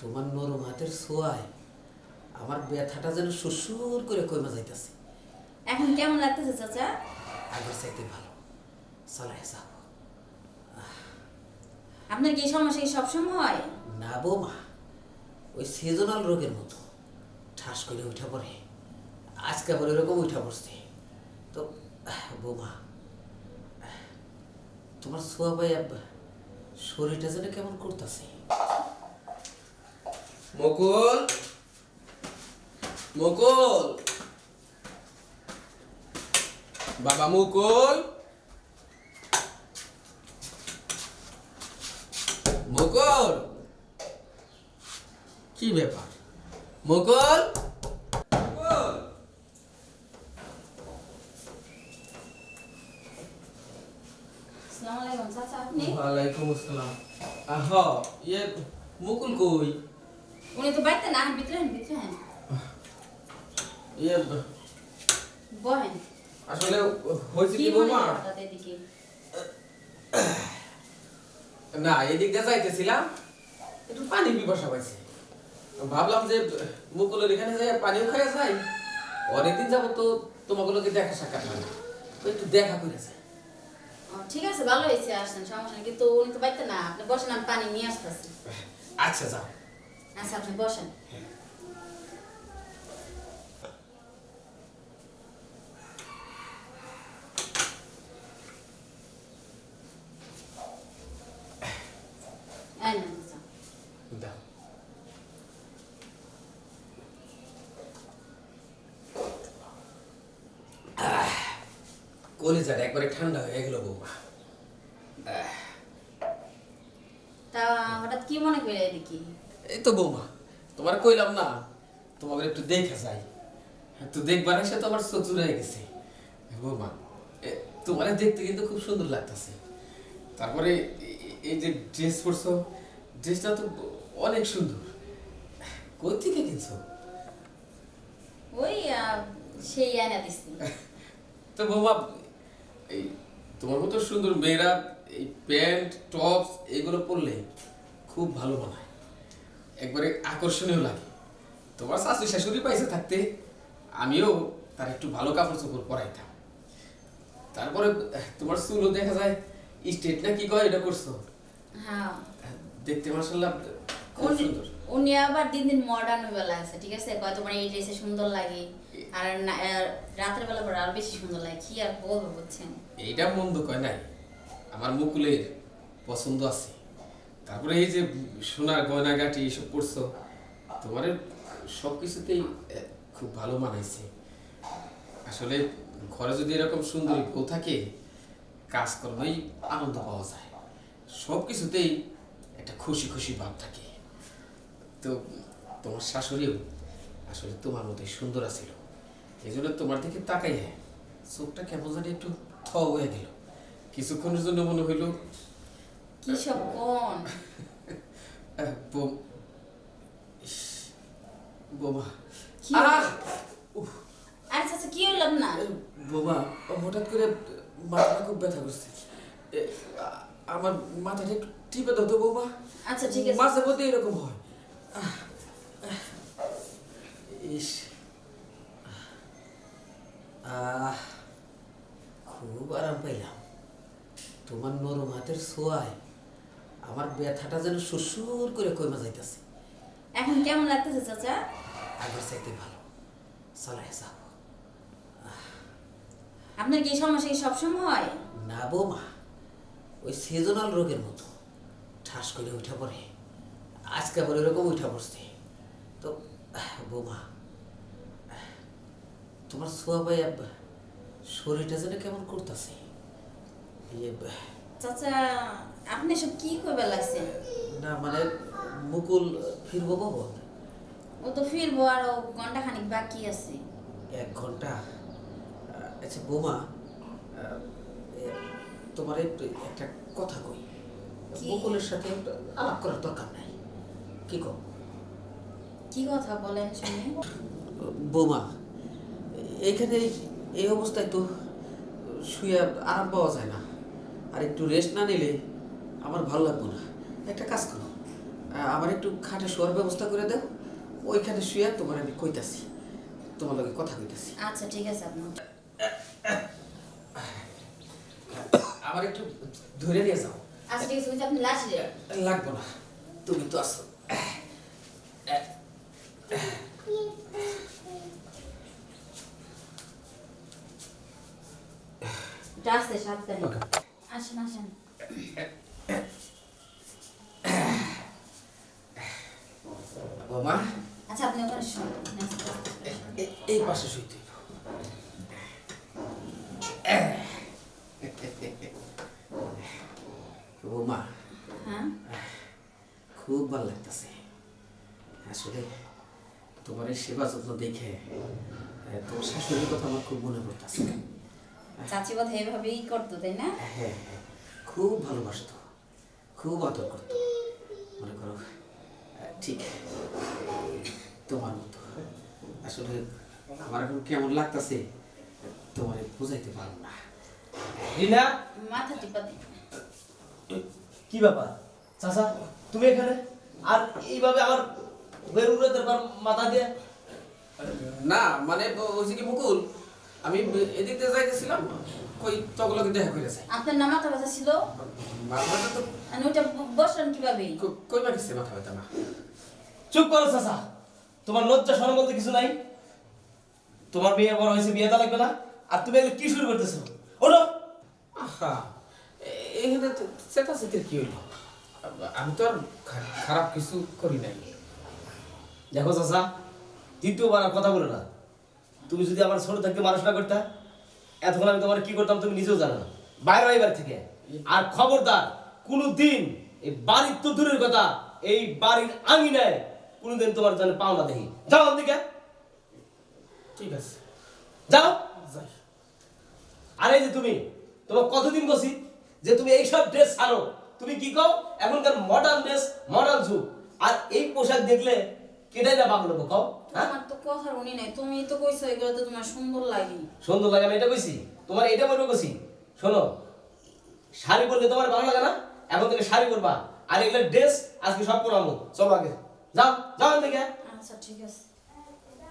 তোমার নরম হাতের ছোঁয়ায় আমার ব্যথাটা যেন সুসুর করে কমে যাইতেছে। এখন কেমন লাগতেছে চাচা? আগের চাইতে ভালো। চলে যাব। আপনার কি এই সমস্যা কি সবসময় হয়? না বৌমা, ওই সিজনাল রোগের মতো ঠাস করে উঠে পড়ে। আজকে আবার এরকম উঠে পড়ছে। তো বৌমা, তোমার ছোঁয়া পাই শরীরটা যেন কেমন করতেছে। মুকুল, মুকুল, বাবা মুকুল, মুকুল, কি ব্যাপার মুকুল? মুকুল, আসসালামু আলাইকুম চাচা, আপনি? ওয়ালাইকুম আসসালাম। ইয়ে মুকুল কই? উনি তো বাড়িতে না, ভিতরে হেন। ইয়ে বহেন। আসলে হয়েছে কি কি মনে বৌমা? হঠাৎ এদিকে? না, এদিক দিয়ে যাইতেছিলাম, একটু পানি পিপাসা পাইছে। ভাবলাম যে মুকুলের এখানে যাই পানিও খাইয়া যাই। অনেকদিন যাবো তো তোমাগুলোকে দেখা সাক্ষাৎ হয় না, তো একটু দেখা করে যাই। ঠিক আছে, ভালো হয়েছে আসেন, সমস্যা নেই। কিন্তু উনি তো বাড়িতে না, আপনি বসেন, আমি পানি নিয়ে আসতেছি। আচ্ছা যাও। আচ্ছা, আপনি বসেন। এই নেন চাচা। দাও। কলিজাটা একবারে ঠান্ডা হয়ে গেল বৌমা। তা হঠাৎ কি মনে করে এদিকে? এই তো বৌমা, তোমার কইলাম না তোমাকে একটু দেখে যাই, তো দেখবার এসে তো আমার চোখ জুড়ে গেছে। বৌমা, তোমার দেখতে কিন্তু খুব সুন্দর লাগতেছে। তারপরে এই যে ড্রেস পরছো, ড্রেসটা তো অনেক সুন্দর। কোথা থেকে কিনছো? ওই সেই আয়না দিচ্ছি। তো বৌমা, এই তোমার মতো সুন্দর মেয়েরা এই প্যান্ট টপস এগুলো পরলে খুব ভালো মানায়, একবারে আকর্ষণীয় লাগে। তোমার শাশু শাশুড়ি পাইছে থাকতে আমিও তার একটু ভালো কাপড় চোপড় পরাইতাম। তারপরে তোমার চুলও দেখা যায় স্ট্রেট না কি কয় এটা করছো, হ্যাঁ, দেখতে মাশাআল্লাহ খুব সুন্দর। উনি আবার দিন দিন মডার্ন হয়ে লাগছে, ঠিক আছে? কয় তোমার এই ড্রেসে সুন্দর লাগে, আর রাতের বেলা পরে আরো বেশি সুন্দর লাগে। কি আর বলবো, বুঝছেন? এইটা মন্দ কয় নাই, আমার মুকুলের পছন্দ আছে। তারপরে এই যে সোনার গয়নাগাটি এসব করছো, তোমার সব কিছুতেই খুব ভালো মানাইছে। আসলে ঘরে যদি এরকম সুন্দরী বউ থাকে, কাজকর্মেই আনন্দ পাওয়া যায়, সব কিছুতেই একটা খুশি খুশি ভাব থাকে। তো তোমার শাশুড়িও আসলে তোমার মতোই সুন্দর আছিল, এই জন্য তোমার দিকে তাকাই চোখটা কেমন জানি একটু থ হয়ে গেল। কিছুক্ষণের জন্য মনে হইল কি সব কোন? বোমা। কি হলো? আহ! উফ! আচ্ছা আচ্ছা, কি হলো না? বোমা, হঠাৎ করে মাথাটা খুব ব্যথা করছে। আমার মাথাটা একটু টিপে দাও তো বৌমা। আচ্ছা ঠিক আছে। মাঝে মধ্যে এরকম হয়। ইস, খুব আরাম পাইলাম। তোমার নরম হাতের ছোঁয়ায় আমার ব্যথাটা যেন সুসুর করে কমে যাইতেছে। এখন কেমন লাগতেছে চাচা? আগের চাইতে ভালো। চলে যাব। আপনার কি এই সমস্যা কি সবসময় হয়? না বৌমা, ওই সিজনাল রোগের মতো ঠাস করে উঠে পড়ে। আজকে আবার এরকম উঠে পড়ছে। তো বৌমা, তোমার ছোঁয়া পাই শরীরটা যেন কেমন করতেছে। চাচা, আপনি সব কি করবে লাগছেন? না মানে মুকুল ফিরবো কখন? ও তো ফিরবো, আর ঘন্টা খানিক বাকি আছে। 1 ঘন্টা? আচ্ছা বৌমা, তোমার একটা কথা কই। কি? মুকুলের সাথে আলাপ করার দরকার নাই, কি কও? কি কথা বলেন শুনি? বৌমা, এইখানে এই অবস্থায় তো শুয়ে আরাম পাওয়া যায় না, আর একটু রেস্ট না নিলে আমার ভালো লাগবে না। একটা কাজ করো, আমার একটু খাটে শোয়ার ব্যবস্থা করে দাও, ওইখানে শুয়ে তোমার আমি কইতাছি, তোমার লগে কথা কইতাছি। আচ্ছা ঠিক আছে আপনি আমার একটু ধরে নিয়ে যাও। আচ্ছা ঠিক আছে ওই যে আপনি লাশি দেন লাগবো না, তুমি তো আসো। আসতে সাবধানে আসেন আসেন বৌমা, আচ্ছা আপনি ওখানে শুনুন এই পাশে শুইতে হইব। বৌমা, হ্যাঁ খুব ভালো লাগতেছে আসলে তোমার এই সেবা যত্ন দেখে। তোমার শাশুড়ির কথা আমার খুব মনে পড়তেছে। চাচি কথা এভাবেই করতো তাই না হ্যাঁ হ্যাঁ, খুব ভালোবাসতো, খুব আদর করতো, মনে করো ঠিক তোমার মতো। আসলে আমার এখন কেমন লাগতেছে তোমার বুঝাইতে পারবো না। রিনা, মাথা টিপা দিন কি ব্যাপার চাচা তুমি এখানে আর এইভাবে আমার বেরুনের দরকার মাথা দিয়ে? না মানে ওই যে কি মুকুল, আমি এদিক দিয়ে যাইতেছিলাম, কই তগলকে দেখা করে যাই। আপনার না মাথা ব্যথা ছিল মাথা ব্যথা তো আর ওইটা বসলেন কিভাবে কই বা গেছে মাথা ব্যথা না। চুপ করো চাচা, তোমার লজ্জা শরম বলতে কিছু নাই? তোমার বিয়ে বড় হয়েছে, বিয়ে দেওয়া লাগবে না? আর তুমি এগুলো কি শুরু করতেছো? ওঠো। আহা, এখানে চেতাচেতির কি হইল? আমি তো আর খারাপ কিছু করি নাই। দেখো চাচা, দ্বিতীয়বার আর কথা বলো না। তুমি যদি আমার ছোট থাকতে মানুষ না করতা, এতক্ষণ আমি তোমার কি করতাম তুমি নিজেও জানো না। বাইরে হয় বাড়ি থেকে। আর খবরদার কোনোদিন এই বাড়ির তো দূরের কথা, এই বাড়ির আঙিনায় কোনোদিন তোমার জন্য পাও না দেখি। যাও ওদিকে, ঠিক আছে, যাও। যাই। আর এই যে তুমি, তোমার কতদিন বসি যে তুমি এইসব ড্রেস ছাড়ো? তুমি কি কও এখনকার মডার্ন ড্রেস, মডার্ন যুগ, আর এই পোশাক দেখলে কেটাই না পাগল হবো কও? হ্যাঁ, আমার তো কথা উনি নাই তুমি তো কইছো এগুলো তো তোমার সুন্দর লাগে সুন্দর লাগে আমি এটা কইছি? তোমার এটা বলবো কইছি? শোনো, শাড়ি পরলে তোমার ভালো লাগে না? এখন থেকে শাড়ি পরবা, আর এগুলো ড্রেস আজকে সব পরাবো। চলো আগে যাও, যাও এখান থেকে। আচ্ছা ঠিক আছে